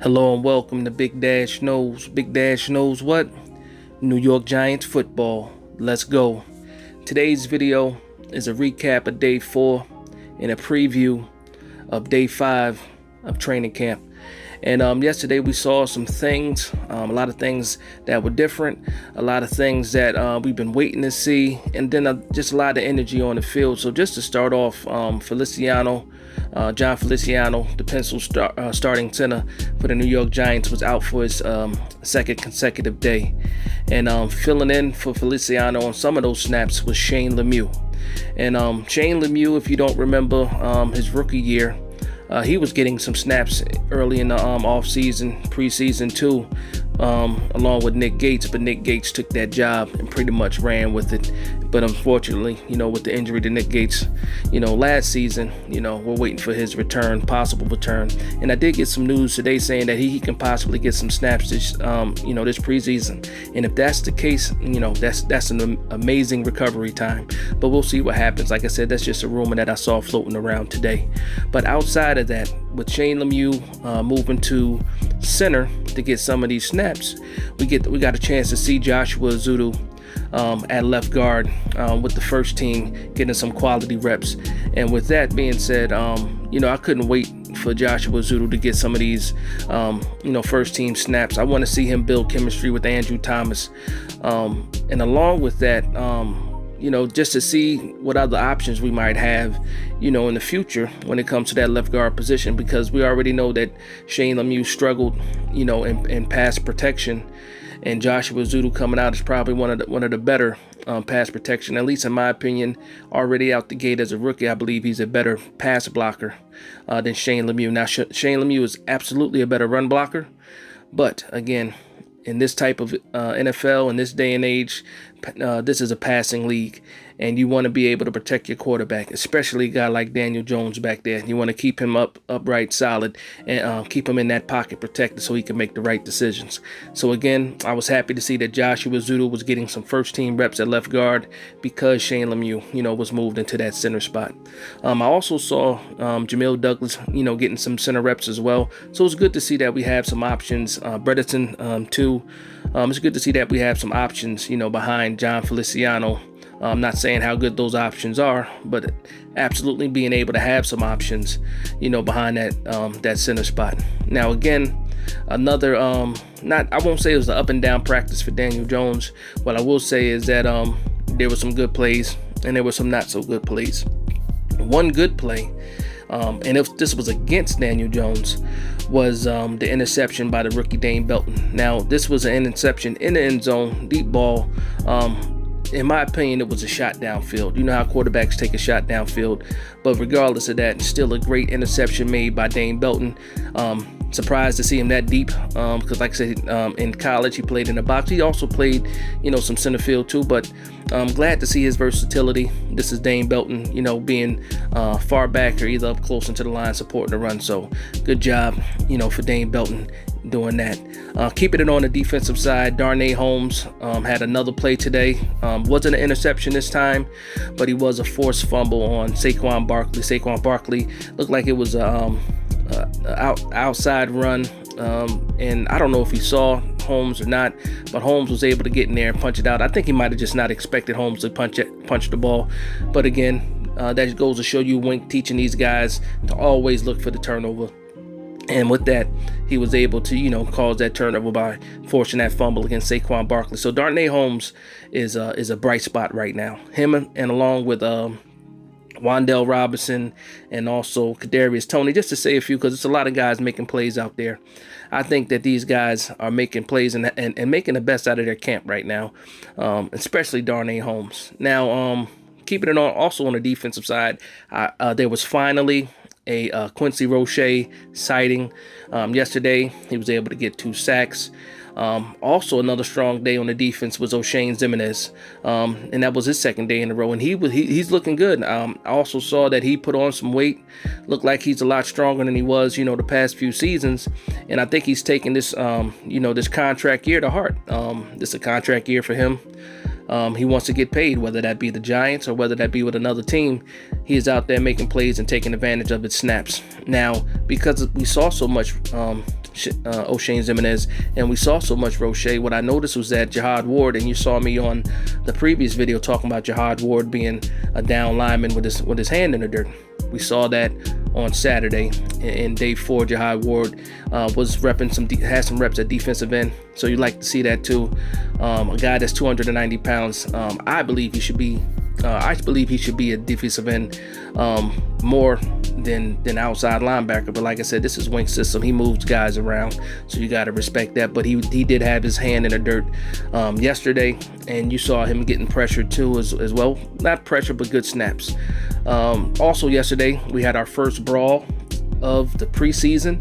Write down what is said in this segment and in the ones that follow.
Hello and welcome to Big Dash Knows. Big Dash knows what? New York Giants football. Let's go. Today's video is a recap of day 4 and a preview of day 5 of training camp. And yesterday we saw some things, a lot of things that were different, a lot of things that we've been waiting to see, and then just a lot of energy on the field. So just to start off, John Feliciano, the pencil starting center for the New York Giants, was out for his second consecutive day. And filling in for Feliciano on some of those snaps was Shane Lemieux. And Shane Lemieux, if you don't remember his rookie year, he was getting some snaps early in the off-season, preseason too, along with Nick Gates, but Nick Gates took that job and pretty much ran with it. But unfortunately, with the injury to Nick Gates, last season, we're waiting for his possible return. And I did get some news today saying that he can possibly get some snaps this preseason. And if that's the case, that's an amazing recovery time. But we'll see what happens. Like I said, that's just a rumor that I saw floating around today. But outside of that, with Shane Lemieux moving to center to get some of these snaps, we got a chance to see Joshua Ezeudu at left guard with the first team, getting some quality reps. And with that being said, I couldn't wait for Joshua Ezeudu to get some of these first team snaps. I want to see him build chemistry with Andrew Thomas, and along with that, just to see what other options we might have, in the future when it comes to that left guard position, because we already know that Shane Lemieux struggled, in pass protection, and Joshua Ezeudu coming out is probably one of the better pass protection, at least in my opinion. Already out the gate as a rookie, I believe he's a better pass blocker than Shane Lemieux. Now, Shane Lemieux is absolutely a better run blocker, but again, in this type of NFL, in this day and age, this is a passing league, and you want to be able to protect your quarterback, especially a guy like Daniel Jones back there. You want to keep him upright, solid, and keep him in that pocket protected so he can make the right decisions. So again, I was happy to see that Joshua Ezeudu was getting some first-team reps at left guard because Shane Lemieux, was moved into that center spot. I also saw Jamil Douglas, getting some center reps as well. So it's good to see that we have some options. Bredeton, too. It's good to see that we have some options, behind John Feliciano. I'm not saying how good those options are, but absolutely being able to have some options, behind that center spot. Now, again, another I won't say it was an up and down practice for Daniel Jones. What I will say is that there were some good plays and there were some not so good plays. One good play, and if this was against Daniel Jones, was the interception by the rookie Dane Belton. Now, this was an interception in the end zone, deep ball. In my opinion, it was a shot downfield. You know how quarterbacks take a shot downfield. But regardless of that, still a great interception made by Dane Belton. Surprised to see him that deep, because like I said, in college he played in the box. He also played, some center field too. But I'm glad to see his versatility. This is Dane Belton, being far back or either up close into the line supporting the run. So good job, for Dane Belton doing that. Keeping it on the defensive side, Darnay Holmes had another play today. Wasn't an interception this time, but he was a forced fumble on Saquon Barkley. Saquon Barkley looked like it was outside run, and I don't know if he saw Holmes or not, but Holmes was able to get in there and punch it out. I think he might have just not expected Holmes to punch the ball, but again, that goes to show you Wink teaching these guys to always look for the turnover. And with that, he was able to, cause that turnover by forcing that fumble against Saquon Barkley. So Darnay Holmes is a bright spot right now. Him and along with Wan'Dale Robinson and also Kadarius Toney, just to say a few, because it's a lot of guys making plays out there. I think that these guys are making plays and making the best out of their camp right now, especially Darnay Holmes. Now, keeping it on also on the defensive side, there was finally a Quincy Roche sighting. Yesterday, he was able to get 2 sacks. Also, another strong day on the defense was O'Shane Ximines, and that was his second day in a row, and he's looking good. I also saw that he put on some weight, looked like he's a lot stronger than he was, the past few seasons, and I think he's taking this, this contract year to heart. This is a contract year for him. He wants to get paid, whether that be the Giants or whether that be with another team. He is out there making plays and taking advantage of its snaps. Now, because we saw so much O'Shane Ximines, and we saw so much Roche. What I noticed was that Jihad Ward, and you saw me on the previous video talking about Jihad Ward being a down lineman with his hand in the dirt. We saw that on Saturday in day 4. Jihad Ward was repping had some reps at defensive end, so you like to see that too. A guy that's 290 pounds, I believe he should be a defensive end more than outside linebacker. But like I said, this is Wink's system. He moves guys around, so you got to respect that. But he did have his hand in the dirt yesterday, and you saw him getting pressured too as well. Not pressure, but good snaps. Also yesterday, we had our first brawl of the preseason.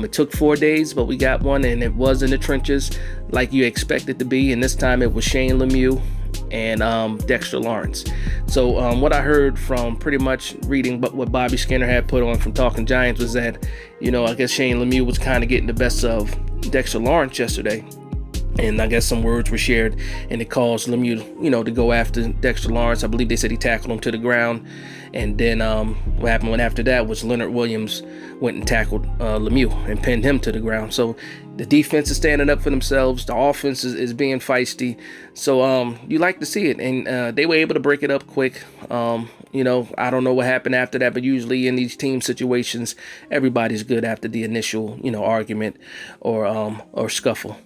It took 4 days, but we got one, and it was in the trenches like you expect it to be. And this time it was Shane Lemieux and Dexter Lawrence. So what I heard from pretty much reading what Bobby Skinner had put on from Talking Giants was that, I guess Shane Lemieux was kind of getting the best of Dexter Lawrence yesterday. And I guess some words were shared, and it caused Lemieux, to go after Dexter Lawrence. I believe they said he tackled him to the ground. And then what happened after that was Leonard Williams went and tackled Lemieux and pinned him to the ground. So the defense is standing up for themselves. The offense is being feisty. So you like to see it. And they were able to break it up quick. I don't know what happened after that, but usually in these team situations, everybody's good after the initial, argument or scuffle.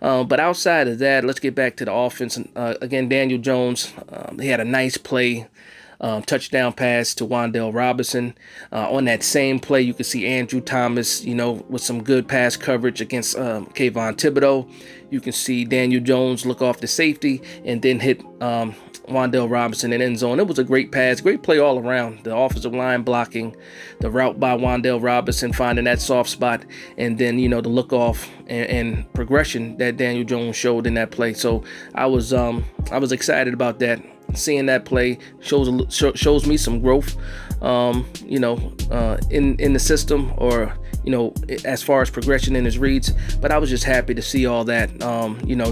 But outside of that, let's get back to the offense. Again, Daniel Jones, he had a nice play, touchdown pass to Wan'Dale Robinson. On that same play, you can see Andrew Thomas, with some good pass coverage against Kayvon Thibodeau. You can see Daniel Jones look off the safety and then hit Wan'Dale Robinson in end zone. It was a great pass, great play all around. The offensive line blocking, the route by Wan'Dale Robinson, finding that soft spot, and then the look off and progression that Daniel Jones showed in that play. So I was excited about that. Seeing that play shows me some growth, in the system, or as far as progression in his reads. But I was just happy to see all that,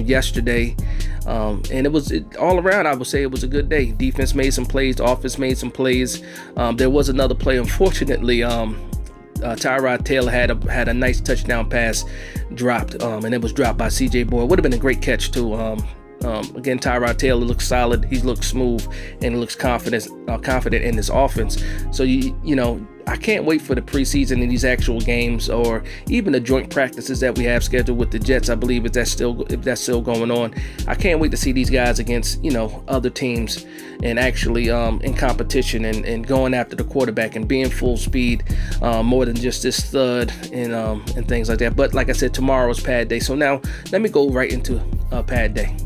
yesterday. And it was all around. I would say it was a good day. Defense made some plays. The offense made some plays. There was another play, unfortunately. Tyrod Taylor had a nice touchdown pass dropped, and it was dropped by C.J. Boyd. Would have been a great catch too. Again, Tyrod Taylor looks solid. He looks smooth, and he looks confident in his offense. So I can't wait for the preseason and these actual games, or even the joint practices that we have scheduled with the Jets. I believe if that's still going on, I can't wait to see these guys against other teams and actually in competition and going after the quarterback and being full speed, more than just this thud and things like that. But like I said, tomorrow's pad day. So now let me go right into pad day.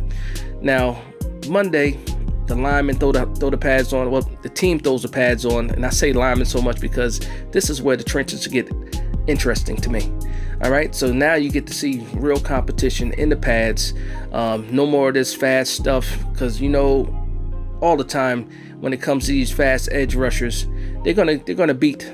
Now, Monday, the linemen throw the pads on. Well, the team throws the pads on, and I say linemen so much because this is where the trenches get interesting to me. All right, so now you get to see real competition in the pads. No more of this fast stuff, because all the time when it comes to these fast edge rushers, they're gonna beat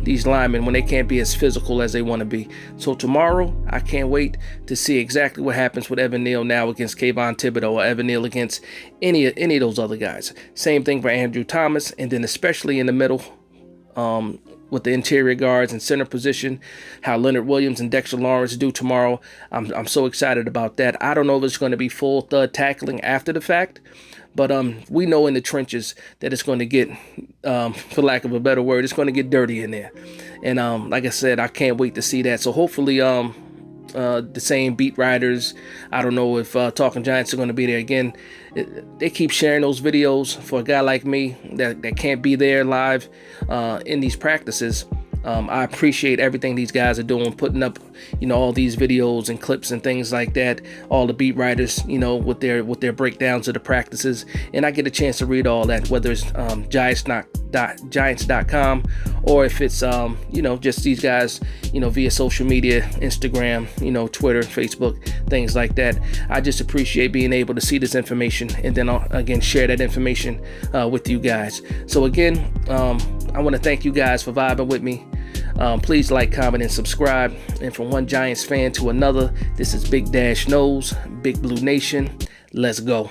these linemen when they can't be as physical as they want to be. So tomorrow, I can't wait to see exactly what happens with Evan Neal now against Kayvon Thibodeau, or Evan Neal against any of those other guys. Same thing for Andrew Thomas, and then especially in the middle, with the interior guards and center position, how Leonard Williams and Dexter Lawrence do tomorrow. I'm so excited about that. I don't know if it's going to be full thud tackling after the fact, but we know in the trenches that it's going to get, for lack of a better word, it's going to get dirty in there. And like I said, I can't wait to see that. So hopefully the same beat writers, I don't know if Talking Giants are going to be there again. They keep sharing those videos. For a guy like me that can't be there live in these practices, I appreciate everything these guys are doing, putting up, all these videos and clips and things like that. All the beat writers, with their breakdowns of the practices, and I get a chance to read all that, whether it's Giants.com or if it's just these guys, via social media, Instagram, Twitter, Facebook, things like that. I just appreciate being able to see this information and then again share that information with you guys. So again, I want to thank you guys for vibing with me. Please like, comment, and subscribe. And from one Giants fan to another, this is Big Dash Knows, Big Blue Nation. Let's go.